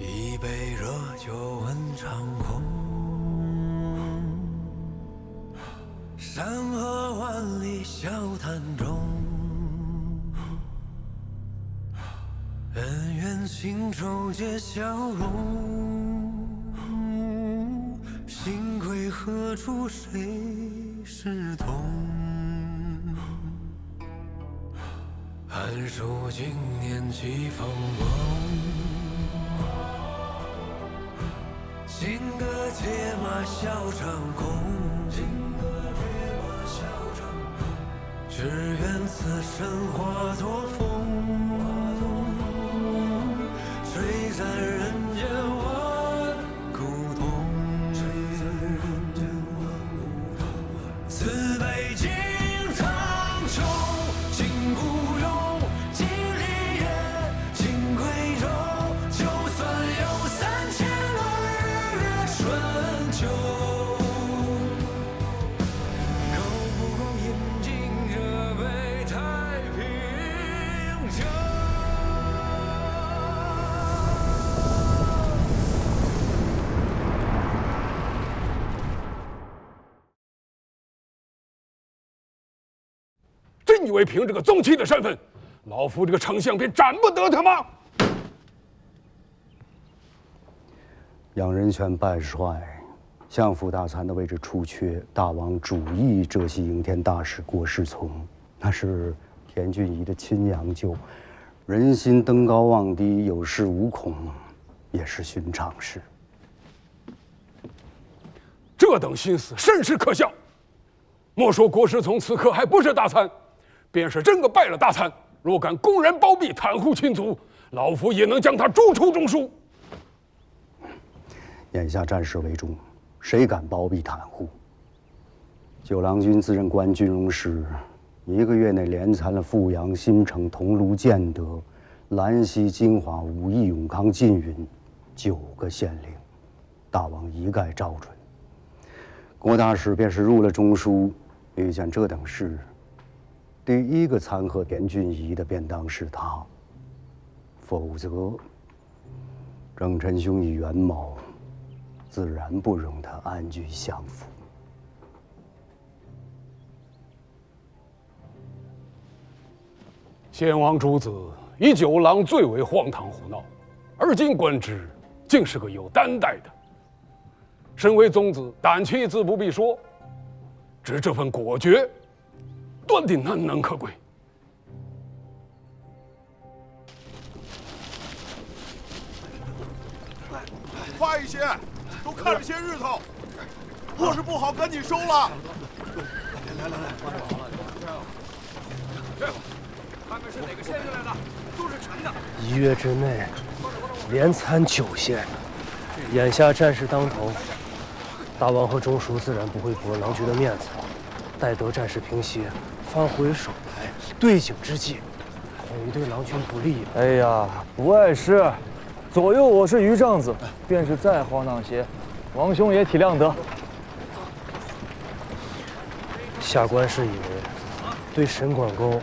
一杯热酒问长空，山河万里笑谈中，恩怨情仇皆消融。心归何处谁是同？寒暑经年几风光，金戈铁马笑长空。只愿此生化作风，吹散人间万古痛。此北京苍穹，今孤勇，今离人，今归舟。就算有3000个日月春秋，够不够饮尽这杯太平酒？真以为凭这个宗戚的身份，老夫这个丞相便斩不得他吗？杨仁泉拜帅，相府大参的位置出缺，大王主意浙西营田大使郭世从，那是田俊仪的亲娘舅，人心登高望低，有恃无恐，也是寻常事。这等心思甚是可笑。莫说郭世从此刻还不是大参，便是真个拜了大参，若敢公然包庇袒护亲族，老夫也能将他逐出中书。眼下战事为重，谁敢包庇袒护？九郎君自任官军容使，1个月内连参了富阳、新城、桐庐、建德、兰溪、金华、武义、永康、缙云9个县令，大王一概照准。郭大使便是入了中书，遇见这等事，第1个参劾田俊仪的便当是他，否则郑臣兄以元谋，自然不容他安居相府。先王主子以九郎最为荒唐胡闹，而今观之，竟是个有担待的。身为宗子，胆气自不必说，只这份果决，断定难能可贵。快一些，都看着些日头，货是不好，赶紧收了。来，他们是哪个县下来的？都是陈的。1月之内，连参9县，眼下战事当头，大王和中书自然不会驳郎君的面子。待得战事平息，方回首台对景之计，恐于对郎君不利。哎呀，不碍事，左右我是余丈子，便是再荒唐些，王兄也体谅得。下官是以为，对沈管公，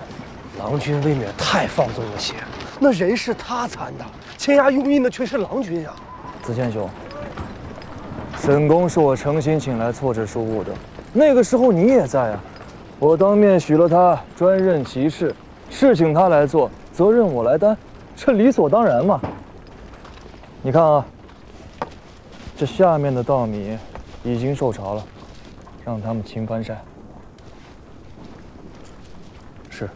郎君未免太放纵了些。那人是他参的，签押用印的却是郎君呀。子谦兄，沈公是我诚心请来错置书务的，那个时候你也在啊。我当面许了他专任其事，事请他来做，责任我来担，这理所当然嘛。你看啊，这下面的稻米已经受潮了，让他们勤翻晒。是。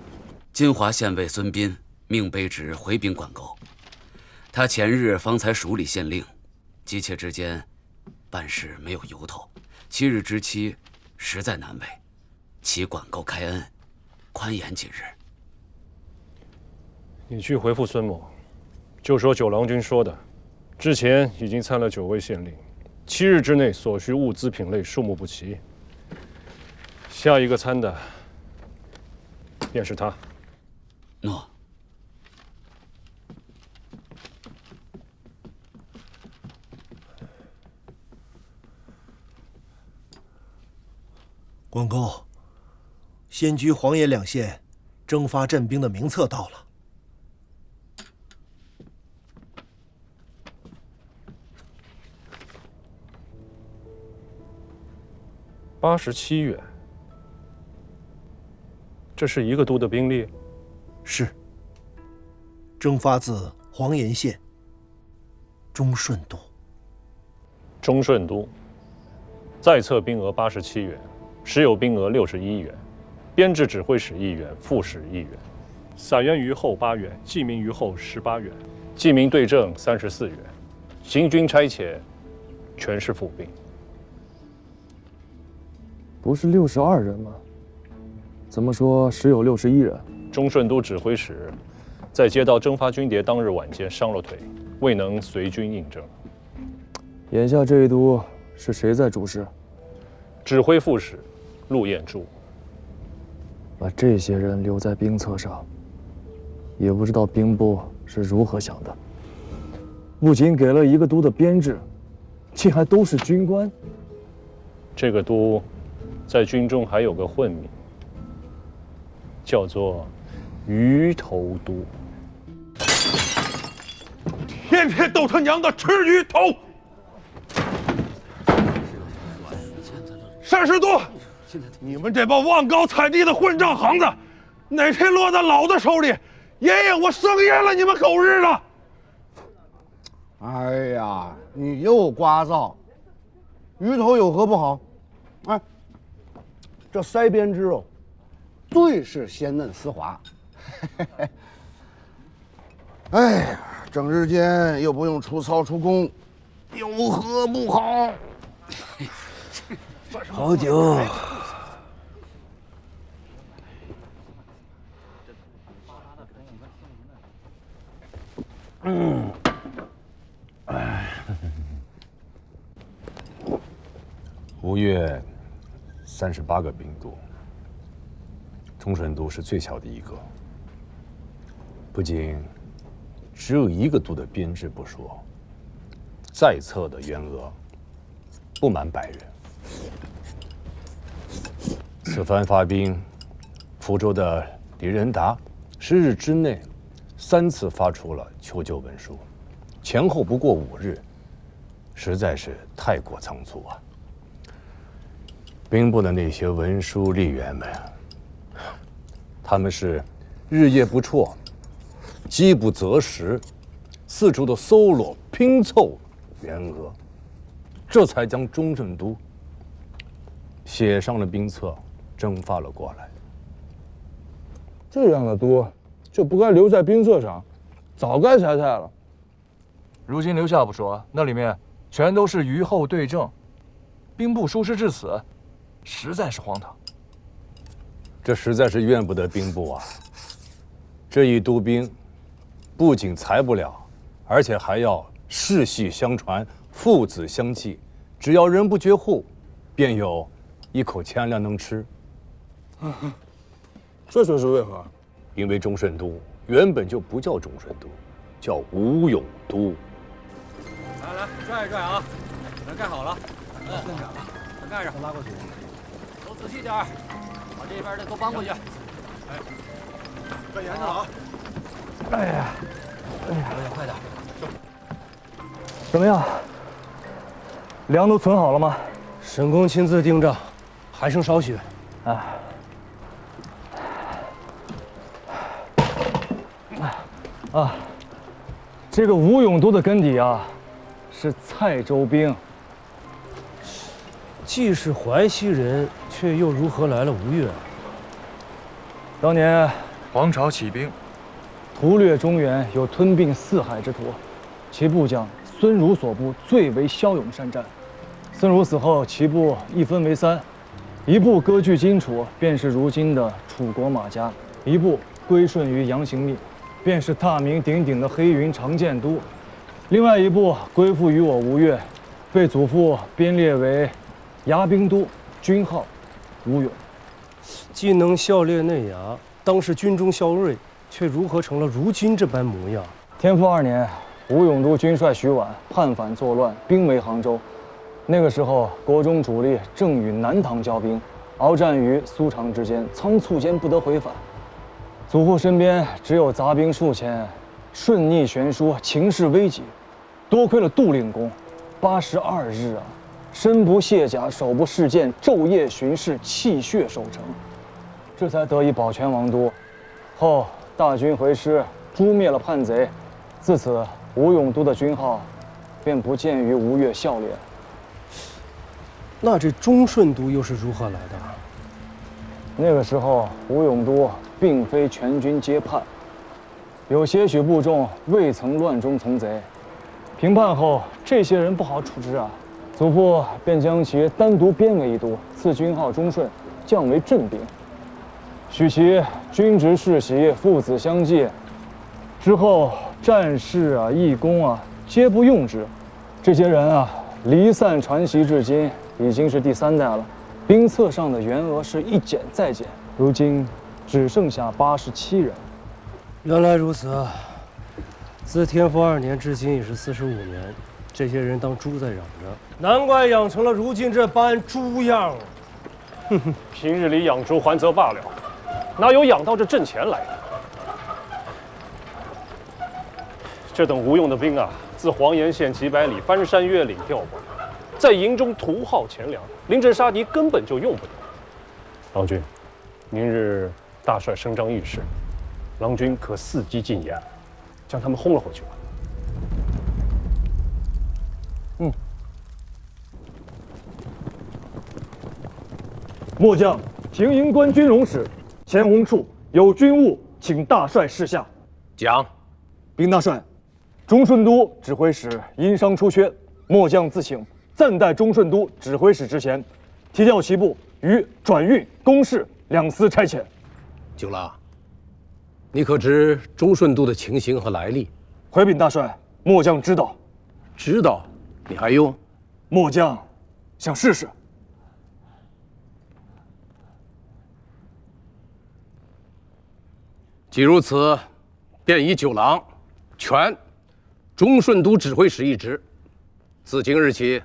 金华县尉孙斌命卑职回禀管沟，他前日方才署理县令，急切之间，办事没有由头，7日之期实在难为，祈管沟开恩，宽延几日。你去回复孙某，就说九郎君说的，之前已经参了9位县令，7日之内所需物资品类数目不齐，下一个参的便是他。诺。关公，仙居、黄野2县征发镇兵的名册到了。87员，这是一个都的兵力？是。征发自黄岩县忠顺都。忠顺都在册兵额87员，实有兵额61员，编制指挥使1员，副使1员，散员于后8员，记名于后18员，记名对正34员，行军差遣全是府兵。不是62人吗？怎么说实有61人？忠顺都指挥使在接到征发军牒当日晚间伤了腿，未能随军应征。眼下这一都是谁在主事？指挥副使陆彦柱。把这些人留在兵册上，也不知道兵部是如何想的。不仅给了一个都的编制，竟还都是军官。这个都在军中还有个混名，叫做鱼头都。天天都他娘的吃鱼头！单师都，你们这帮望高踩低的混账行子，哪天落在老子手里，爷爷我生厌了你们狗日的！哎呀，你又聒噪，鱼头有何不好？哎，这腮边之肉，最是鲜嫩丝滑。哎呀，整日间又不用出操出工，有何不好？好酒。吴越38个兵都，忠顺都是最小的一个。不仅只有一个都的编制不说，在册的员额不满100人。此番发兵，福州的李仁达10日之内3次发出了求救文书，前后不过5日，实在是太过仓促啊！兵部的那些文书吏员们，他们是日夜不辍，饥不择食，四处的搜罗拼凑员额，这才将忠顺都写上了兵册，征发了过来。这样的都就不该留在兵册上，早该裁汰了。如今留下不说，那里面全都是虞后对正，兵部疏失至此，实在是荒唐。这实在是怨不得兵部啊！这一都兵不仅裁不了，而且还要世系相传，父子相继，只要人不绝户，便有一口钱粮能吃。这却是为何？因为忠顺都原本就不叫忠顺都，叫吴永都。来来，拽一拽啊！门盖好了，门盖上，拉过去。都仔细点儿，把这边的都搬过去。哎，快严着啊！哎呀，快点！怎么样？粮都存好了吗？沈公亲自盯着，还剩少许。这个吴永都的根底啊，是蔡州兵。既是淮西人，却又如何来了吴越？当年黄巢起兵，屠掠中原，有吞并四海之图。其部将孙儒所部最为骁勇善战。孙儒死后，其部一分为3，一部割据荆楚，便是如今的楚国马家；一部归顺于杨行密，便是大名鼎鼎的黑云长剑都；另外一部归附于我吴越，被祖父编列为牙兵都，军号吴永。既能校猎内衙，当是军中校尉，却如何成了如今这般模样？天复2年，吴永都军帅徐婉叛反作乱，兵围杭州。那个时候，国中主力正与南唐交兵，鏖战于苏常之间，仓促间不得回返。祖父身边只有杂兵数千，顺逆悬殊，情势危急。多亏了杜令公，82日啊，身不卸甲，手不释剑，昼夜巡视，泣血守城，这才得以保全王都。后大军回师，诛灭了叛贼，自此吴永都的军号便不见于吴越孝廉。那这忠顺都又是如何来的？那个时候，吴永都并非全军皆叛，有些许部众未曾乱中从贼。平叛后，这些人不好处置啊，祖父便将其单独编为一都，赐军号忠顺，降为镇兵，许其军职世袭，父子相继。之后战士啊、义工啊，皆不用之。这些人啊，离散传习至今，已经是第3代了。兵册上的员额是一减再减，如今只剩下87人。原来如此，自天福2年至今已是45年，这些人当猪在养着，难怪养成了如今这般猪样。哼哼，平日里养猪还则罢了，哪有养到这挣钱来的？这等无用的兵啊，自黄岩县几百里翻山越岭调过来。在营中屠耗钱粮，临阵杀敌根本就用不了。郎君，明日大帅声张议事，郎君可伺机进言，将他们轰了回去吧。末将平营官军容使钱洪处有军务，请大帅示下。讲，禀大帅，忠顺都指挥使因伤出缺，末将自请暂代忠顺都指挥使之衔，提调其部于转运、公事2司差遣。九郎，你可知忠顺都的情形和来历？回禀大帅，末将知道。知道？你还用？末将想试试。既如此，便以九郎权忠顺都指挥使一职。自今日起，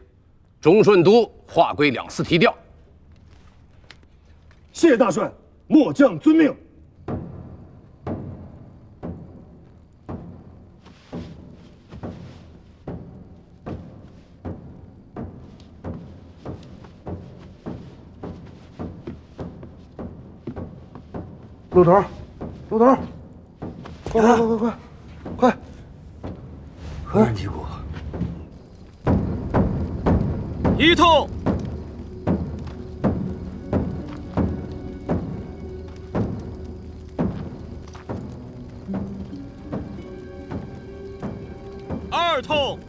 忠顺都划归2司提调。谢大帅，末将遵命。陆头，陆头，快！何人击鼓！1通。2通。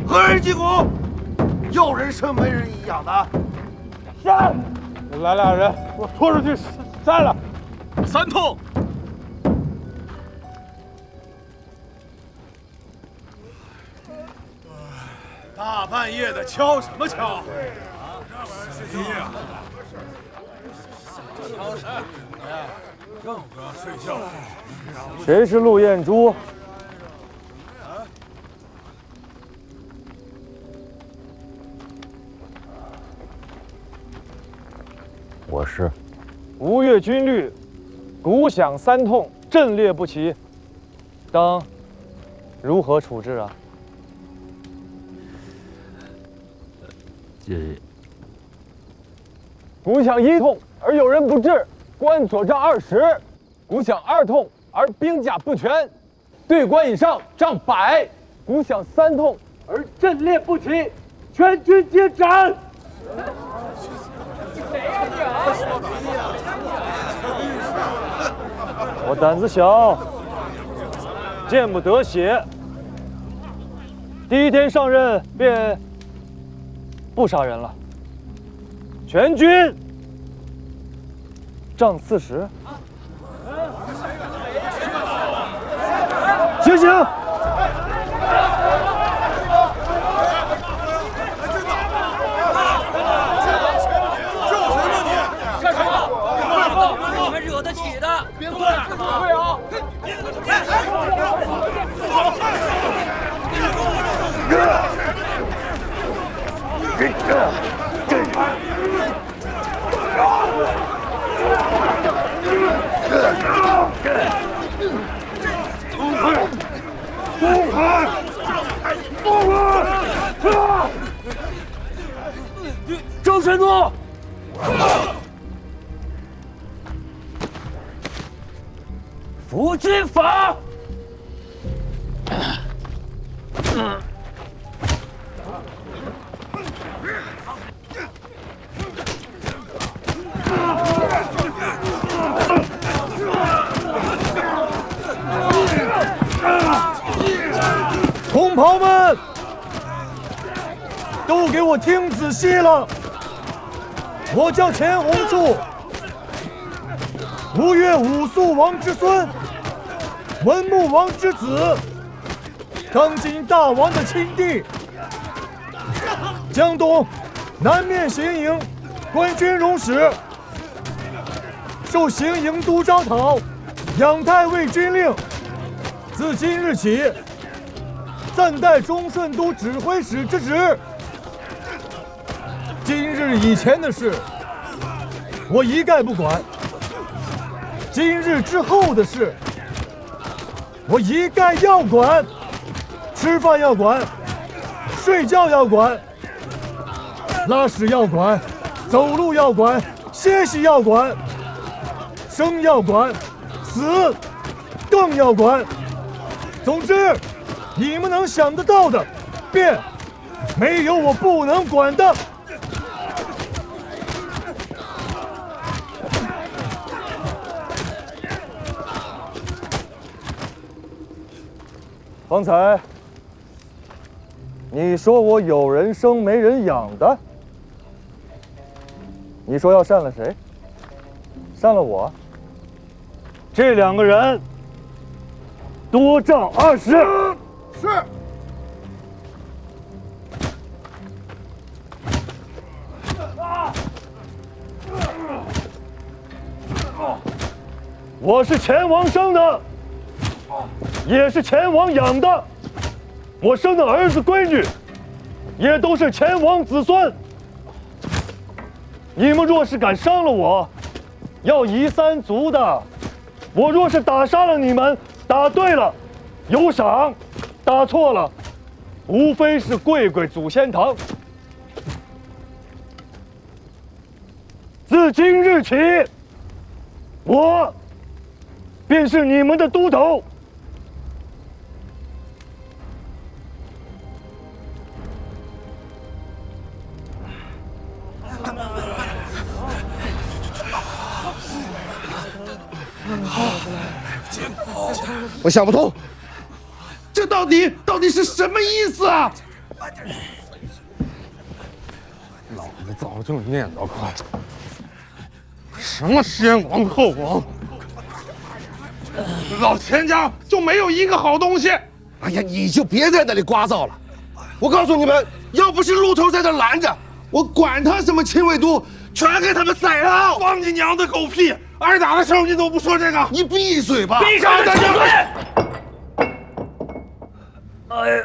何人击鼓？有人生没人一样的。杀！来2人，我拖出去杀了。3通。大半夜的敲什么敲？是呀，敲什么？更不要睡觉。谁是陆彦珠？我是。吴越军律，鼓响3通，阵列不齐，当如何处置啊？鼓响1通而有人不至，关左帐20；鼓响2通而兵甲不全，对关以上帐100；鼓响3通而阵列不齐，全军皆斩。我胆子小，见不得血。第1天上任便不杀人了。全军杖40。醒醒！惹得起的，别过来！对啊！不喊！不喊！郑神都，伏击法。同袍们，都给我听仔细了！我叫钱弘柱，吴越武肃王之孙，文穆王之子，当今大王的亲弟。江东南面行营官军容使，受行营都招讨，仰太尉军令。自今日起，暂代中顺都指挥使之职。今日以前的事，我一概不管；今日之后的事，我一概要管。吃饭要管，睡觉要管，拉屎要管，走路要管，歇息要管，生要管，死更要管。总之，你们能想得到的，便没有我不能管的。方才你说我有人生没人养的，你说要删了谁？删了我。这2个人多账20。是。我是钱王生的，也是钱王养的。我生的儿子闺女，也都是钱王子孙。你们若是敢伤了我，要夷3族的。我若是打杀了你们，打对了有赏，打错了无非是跪跪祖先堂。自今日起，我便是你们的都头。我想不通，这到底是什么意思啊？老子早就念叨过，什么先王后王，老钱家就没有一个好东西。哎呀，你就别在那里聒噪了。我告诉你们，要不是鹿头在这拦着，我管他什么亲卫都，全给他们宰了！放你娘的狗屁！挨打的时候你怎么不说这个？你闭嘴吧！闭上你的嘴！哎，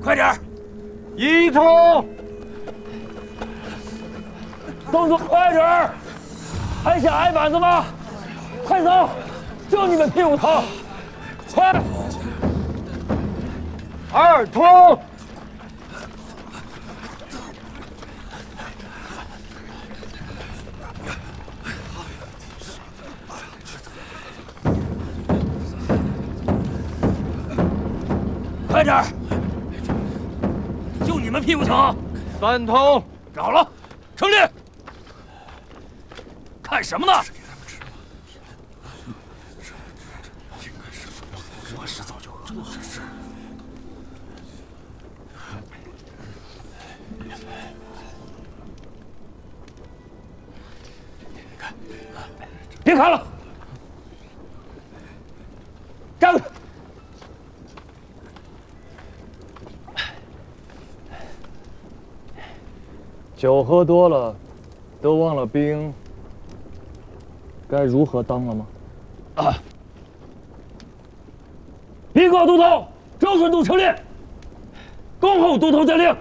快点儿！一通，动作快点儿！还想挨板子吗？快走！就你们屁股疼！快！2通。快点儿！就你们屁股疼！3通。找了，成立。看什么呢？我是早就喝了。别看了，站住！酒喝多了，都忘了兵该如何当了吗？啊！兵告都头，周顺都成立，恭候都头再令。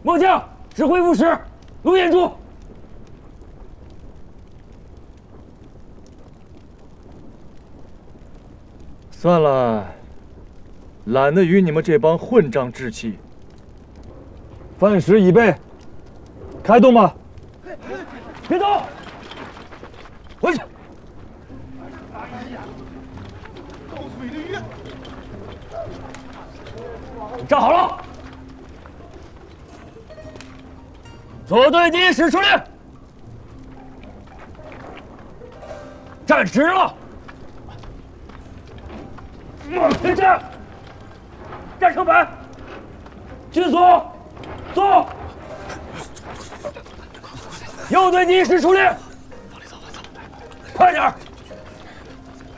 末将指挥副使陆彦珠。算了，懒得与你们这帮混账置气。饭食已备，开动吧！别动，回去。站好了，左队第一使出令，站直了。立正，站成排，军所，坐。右队第一师出令，快点儿，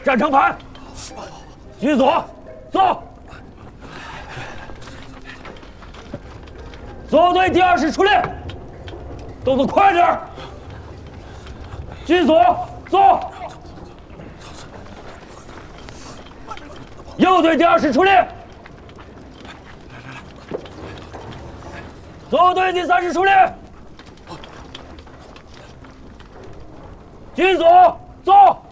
站成排，军所，坐。左队第二师出令，动作快点儿，军所，坐。右队第二师出令，左队第三师出令，军所坐。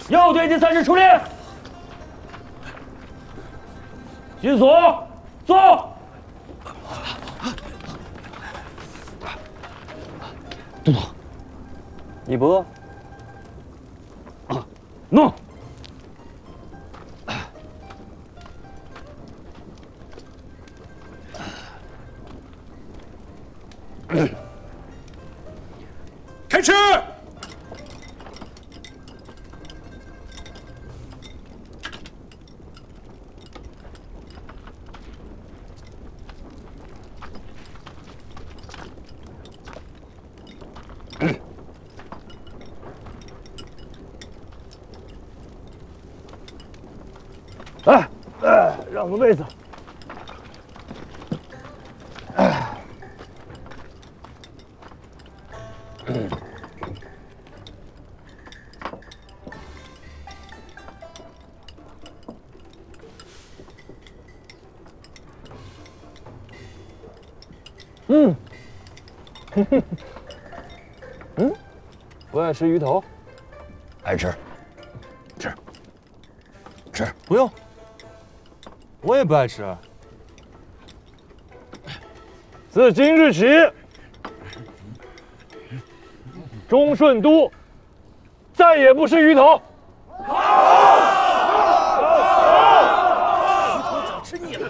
右队第三师出令，军所坐。都统，你不？弄。开吃。让个位子。不爱吃鱼头？爱吃，吃，吃。不用，我也不爱吃。自今日起，忠顺都再也不吃鱼头。早吃腻了。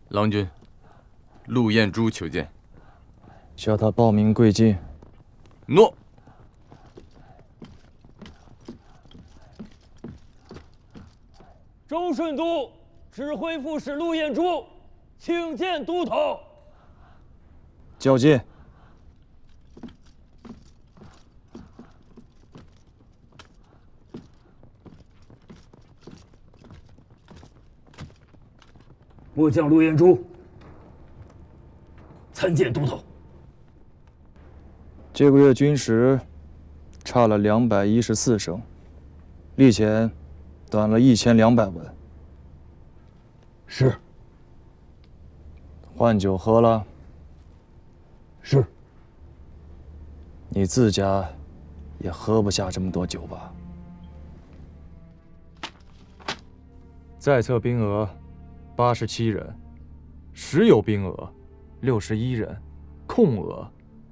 郎君，陆彦珠求见。叫他报名贵进。诺。忠顺都指挥副使陆彦珠，请见都统。较劲。末将陆彦珠参见都统。这个月军时差了214升，历前短了1200文。是。换酒喝了？是。你自家也喝不下这么多酒吧？在册兵额87人，实有兵额61人，空额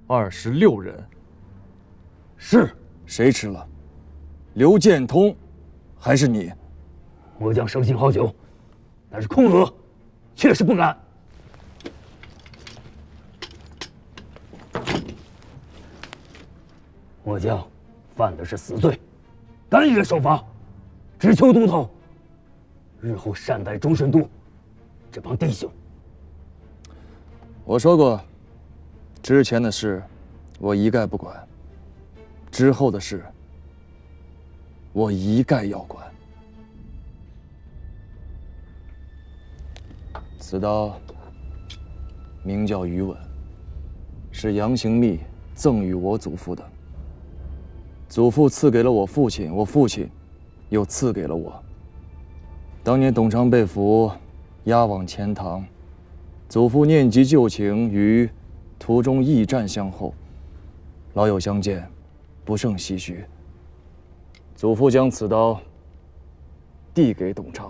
26人。是。谁吃了？刘建通，还是你？末将生性好酒，但是空额确实不敢。末将犯的是死罪，甘愿受罚，只求都统日后善待忠顺都这帮弟兄。我说过，之前的事我一概不管，之后的事我一概要管。此刀名叫于稳，是杨行密赠予我祖父的。祖父赐给了我父亲，我父亲又赐给了我。当年董昌被俘，押往钱塘，祖父念及旧情，于途中驿站相候，老友相见，不胜唏嘘。祖父将此刀递给董昌。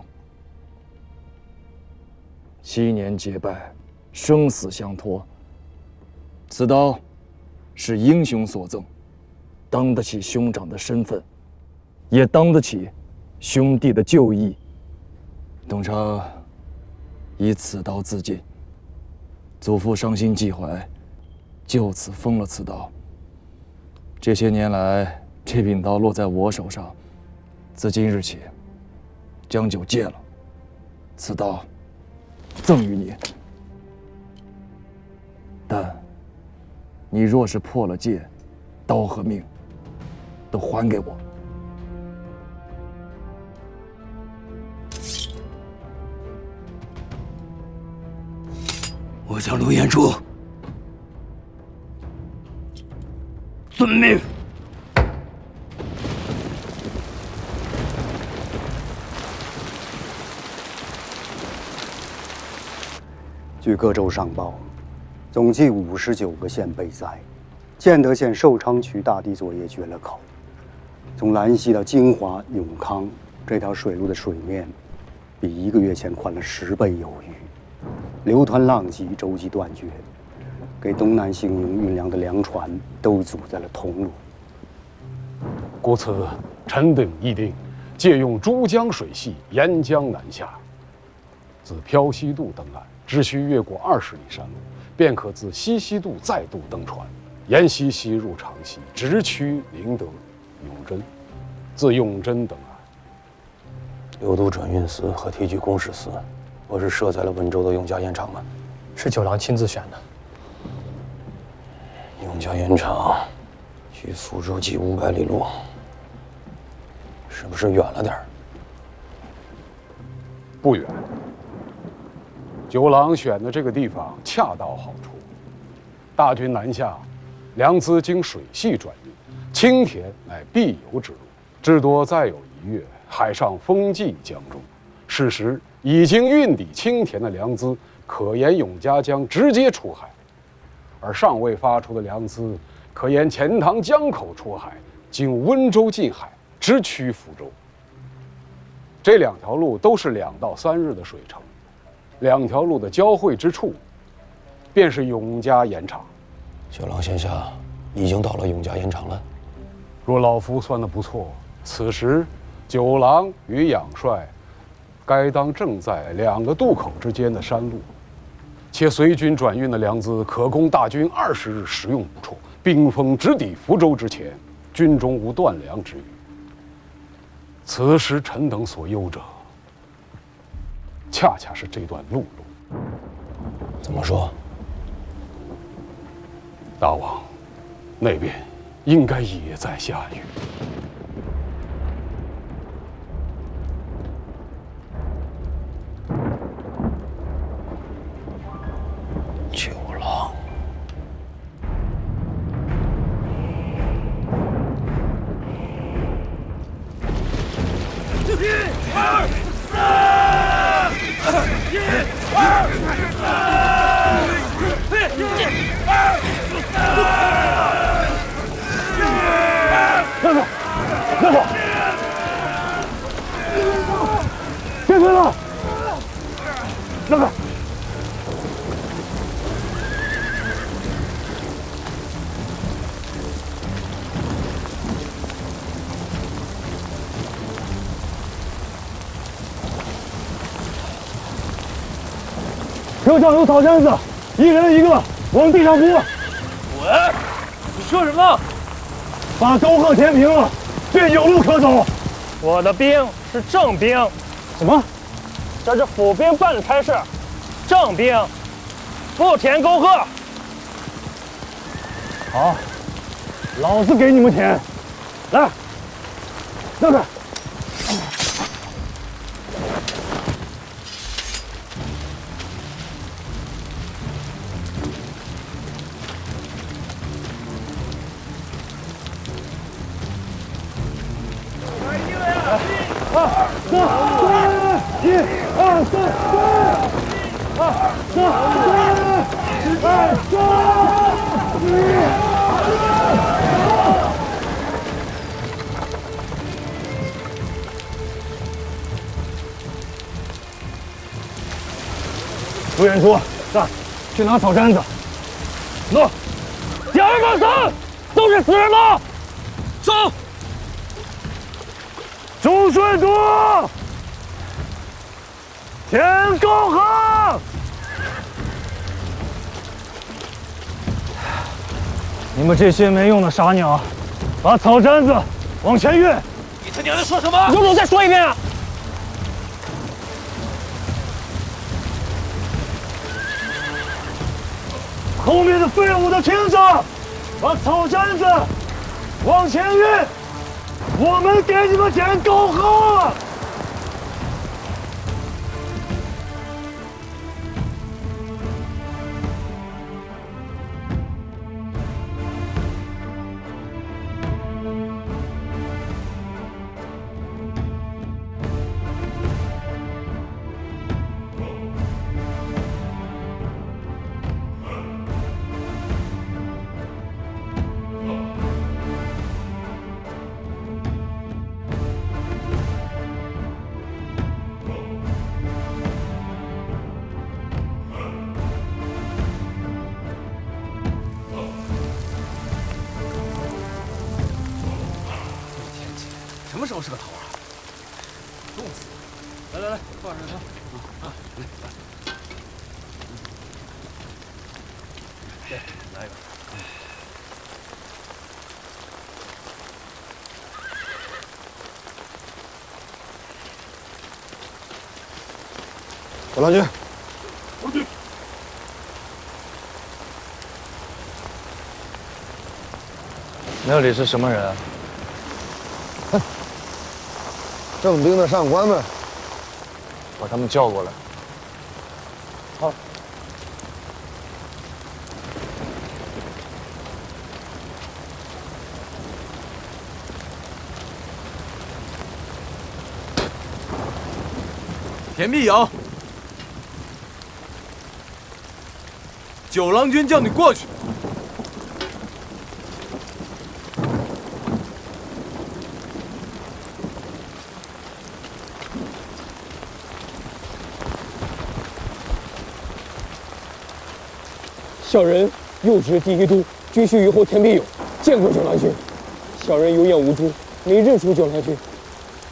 7年结拜，生死相托。此刀是英雄所赠，当得起兄长的身份，也当得起兄弟的旧义。董昌以此刀自尽，祖父伤心寄怀，就此封了此刀。这些年来，这柄刀落在我手上，自今日起，将就戒了。此刀赠与你，但你若是破了戒，刀和命都还给我。我叫陆彦珠，遵命。据各州上报，总计59个县被灾，建德县寿昌区大地作业绝了口。从兰溪到金华、永康这条水路的水面，比1个月前宽了10倍有余，流湍浪迹，舟楫断绝，给东南行营运粮的粮船都阻在了通路。故此，臣等议定，借用珠江水系沿江南下，自漂西渡登岸，只需越过20里山路，便可自西溪渡再度登船，沿西溪入长溪，直趋宁德、永贞，自永贞登岸。流渡转运司和提举公使司，不是设在了温州的永嘉盐场吗？是九郎亲自选的。永嘉盐场距福州近500里路，是不是远了点儿？不远。九郎选的这个地方恰到好处，大军南下，粮资经水系转运，青田乃必由之路，至多再有1月，海上风季将终。是时已经运抵青田的粮资，可沿永嘉江直接出海；而尚未发出的粮资，可沿钱塘江口出海，经温州近海，直趋福州。这2条路都是2到3日的水程，2条路的交汇之处，便是永嘉盐场。九郎现下已经到了永嘉盐场了。若老夫算得不错，此时九郎与养帅该当正在2个渡口之间的山路，且随军转运的粮资可供大军20日食用不辍。兵锋直抵福州之前，军中无断粮之虞。此时臣等所忧者，恰恰是这段陆路。怎么说？大王，那边应该也在下雨。九郎，1、2、3，1、2、让开！别推了！让开！车上有草绳子，1人1个，往地上铺。滚！你说什么？把沟壑填平了，便有路可走。我的兵是正兵。什么？这是府兵办的差事，正兵不填沟壑。好，老子给你们填。来，让开！陆彦初，在，去拿草毡子。诺。第二个3都是死人吗？走。钟顺都，田高航。你们这些没用的傻鸟，把草毡子往前运。你他娘的说什么？有种再说一遍啊！后面的废物都听着，把草毡子往前运，我们给你们点高航。什么时候是个头啊？冻死了！来，放上它。来，来一个。九郎君，那里是什么人啊？正兵的上官们，把他们叫过来。好。田碧瑶，九郎君叫你过去。小人右执第一都军需虞侯田必勇，见过九郎君。小人有眼无珠，没认出九郎君。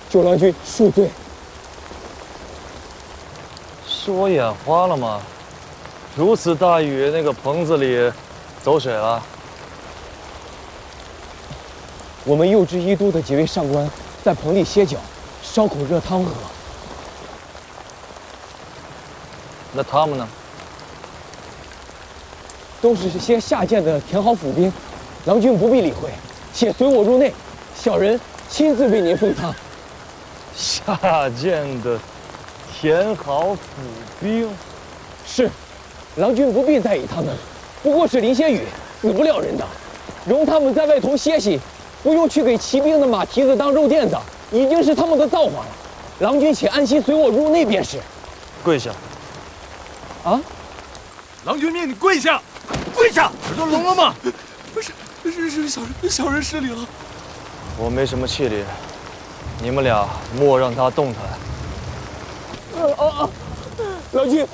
九郎君恕罪。是我眼花了吗？如此大雨，那个棚子里走水了。我们右执一都的几位上官在棚里歇脚，烧口热汤喝。那他们呢？都是些下贱的田豪府兵，郎君不必理会，且随我入内，小人亲自为您奉汤。下贱的田豪府兵，是，郎君不必在意他们，不过是淋些雨，死不了人的，容他们在外头歇息，不用去给骑兵的马蹄子当肉垫子，已经是他们的造化了。郎君且安心随我入内便是。跪下。啊！郎君命你跪下。跪下！耳朵聋了吗？不是，小人失礼了。我没什么气力，你们俩莫让他动弹。郎君，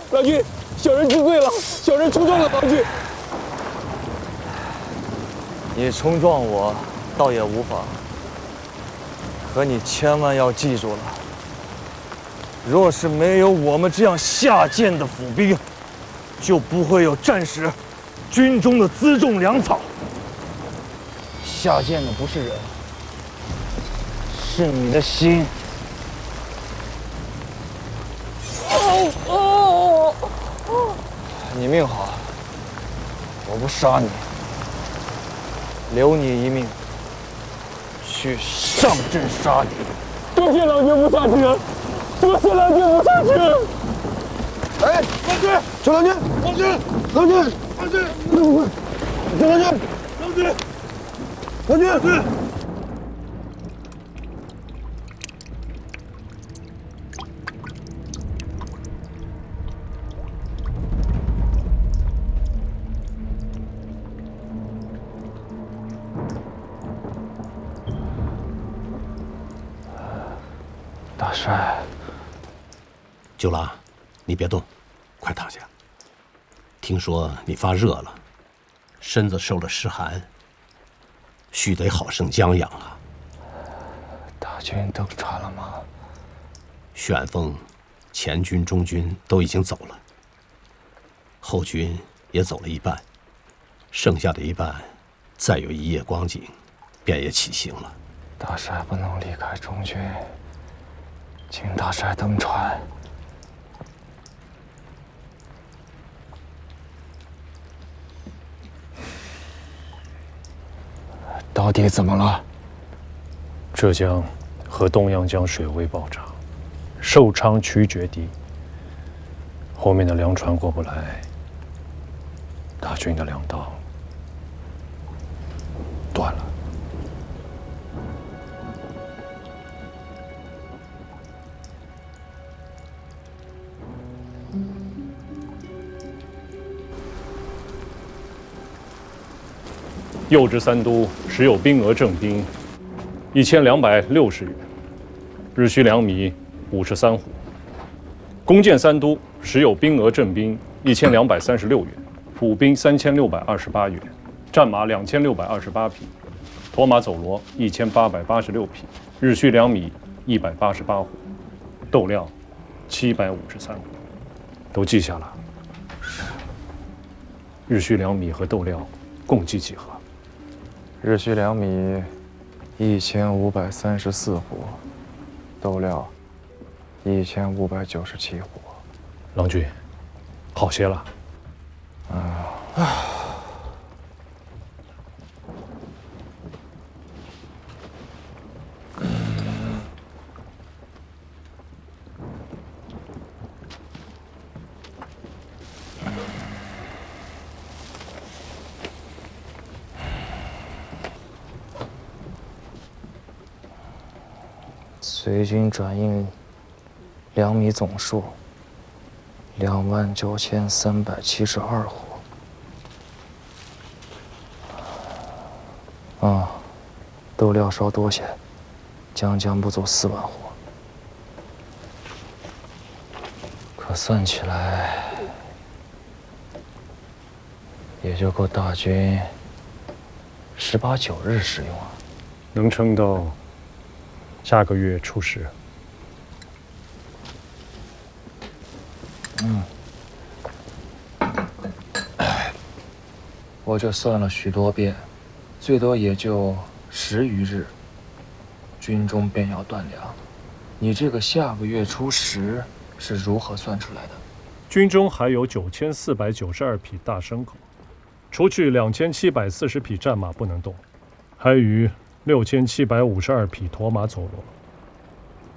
小人知罪了，小人冲撞了郎君。你冲撞我，倒也无妨。可你千万要记住了，若是没有我们这样下贱的府兵，就不会有战时军中的辎重粮草。下贱的不是人，是你的心。你命好，我不杀你，留你一命，去上阵杀敌。多谢郎君不下车，多谢郎君不下车。哎，九郎君，郎君，郎君，郎君，九郎君，郎君，郎君。大帅，九郎，你别动，快躺下。听说你发热了，身子受了湿寒，须得好生将养啊。大军登船了吗？旋风、前军、中军都已经走了，后军也走了一半，剩下的一半，再有一夜光景，便也起行了。大帅不能离开中军，请大帅登船。到底怎么了？浙江和东阳江水位暴涨，寿昌渠决堤，后面的粮船过不来，大军的粮道断了。右直三都时有兵额正兵1260员，日需粮米53斛。弓箭三都时有兵额正兵1236员，府兵3628员，战马2628匹，驮马走骡1886匹，日需粮米188斛，豆料753斛，都记下了。日需粮米和豆料共计几何？日需粮米1534斛，豆料1597斛。郎君，好些了。随军转运粮米总数29372斛。豆料稍多些，将不足4万斛。可算起来，也就够大军18、19日使用啊。能撑到下个月初10。我这算了许多遍，最多也就10余日，军中便要断粮。你这个下个月初10是如何算出来的？军中还有9492匹大牲口，除去2740匹战马不能动，还余6752匹驮马走骡。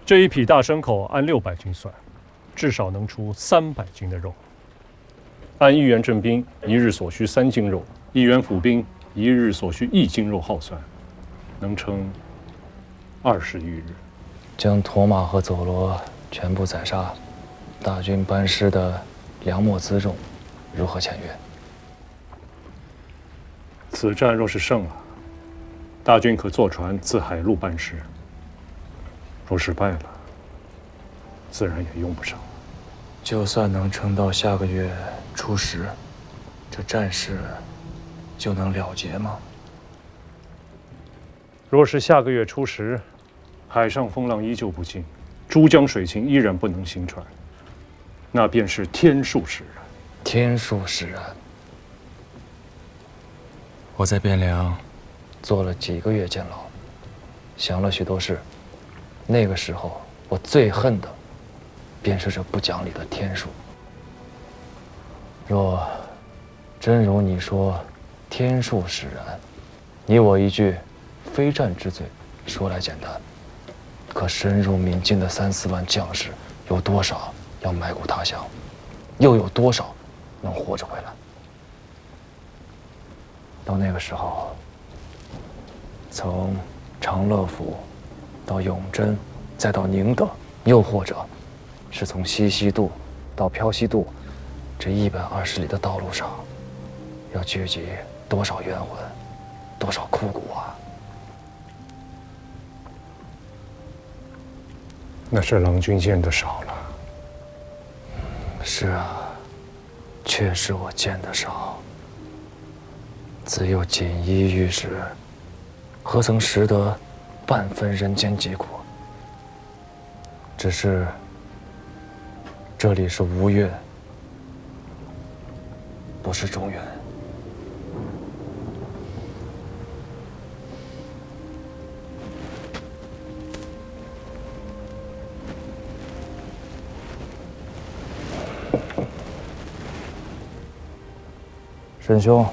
这一匹大牲口按600斤算，至少能出300斤的肉。按1员正兵1日所需3斤肉，1员府兵1日所需1斤肉耗算，能撑20余日。将驮马和走骡全部宰杀，大军班师的粮秣辎重如何遣阅？此战若是胜了，大军可坐船自海路班师；若失败了，自然也用不上。就算能撑到下个月初10，这战事就能了结吗？若是下个月初10，海上风浪依旧不静，珠江水情依然不能行船，那便是天数使然。天数使然。我在汴梁做了几个月监牢，想了许多事。那个时候，我最恨的便是这不讲理的天数。若真如你说天数使然，你我一句非战之罪，说来简单，可深入民境的3、4万将士，有多少要埋骨他乡，又有多少能活着回来？到那个时候，从长乐府到永贞，再到宁德，又或者是从西溪渡到飘溪渡，这120里的道路上，要聚集多少冤魂，多少枯骨啊！那是郎君见得少了。是啊，确实我见得少。自幼锦衣玉食，何曾识得半分人间疾苦？只是这里是吴越，不是中原。沈兄，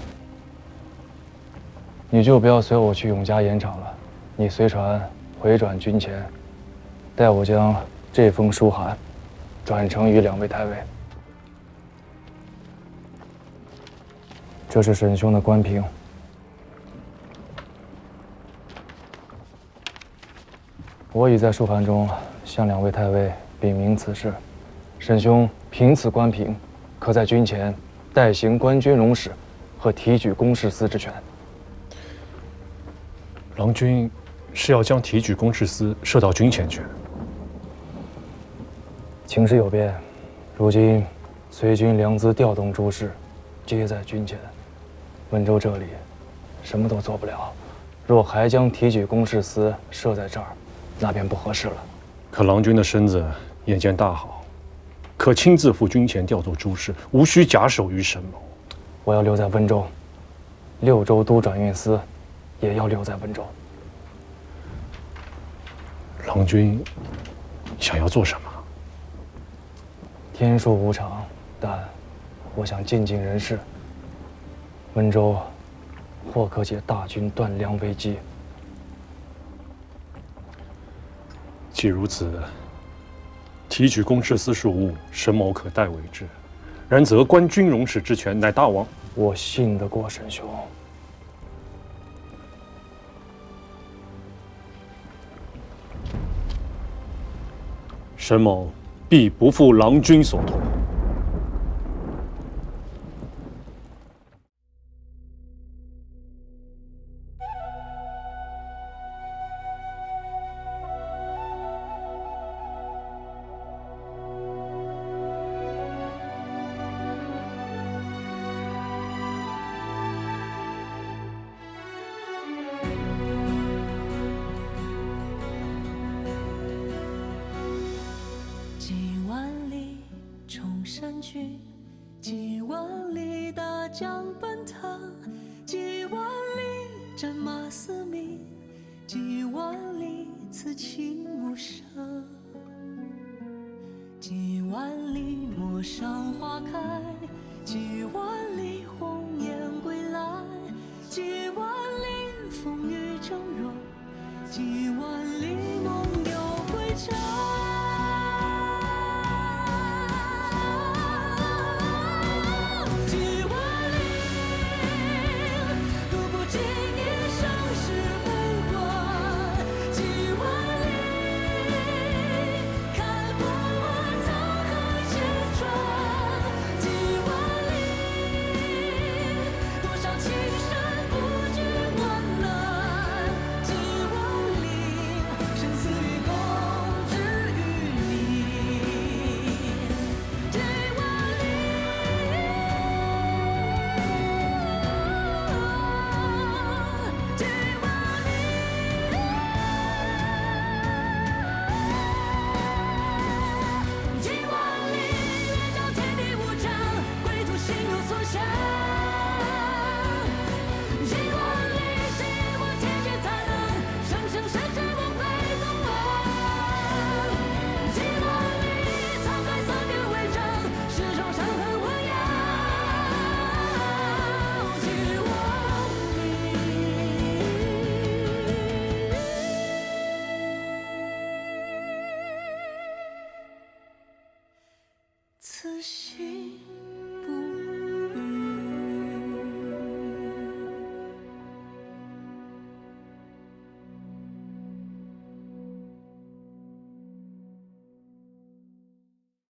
你就不要随我去永嘉盐场了，你随船回转军前，待我将这封书函转呈于2位太尉。这是沈兄的官凭，我已在书函中向2位太尉禀明此事。沈兄凭此官凭，可在军前代行官军容使和提举公事司之权。郎君是要将提举公事司设到军前去？情势有变，如今随军粮资调动诸事，皆在军前。温州这里什么都做不了，若还将提举公事司设在这儿，那便不合适了。可郎君的身子眼见大好，可亲自赴军前调度诸事，无需假手于沈某。我要留在温州，6州都转运司也要留在温州。郎君想要做什么？天数无常，但我想尽尽人事。温州或可解大军断粮危机。既如此，提举公事司属务，沈某可代为之。然则官军容使之权乃大王。我信得过沈兄。沈某必不负郎君所托。几万里冲山去，几万里大江奔腾，几万里战马嘶鸣，几万里此情无声，几万里陌上花开，几万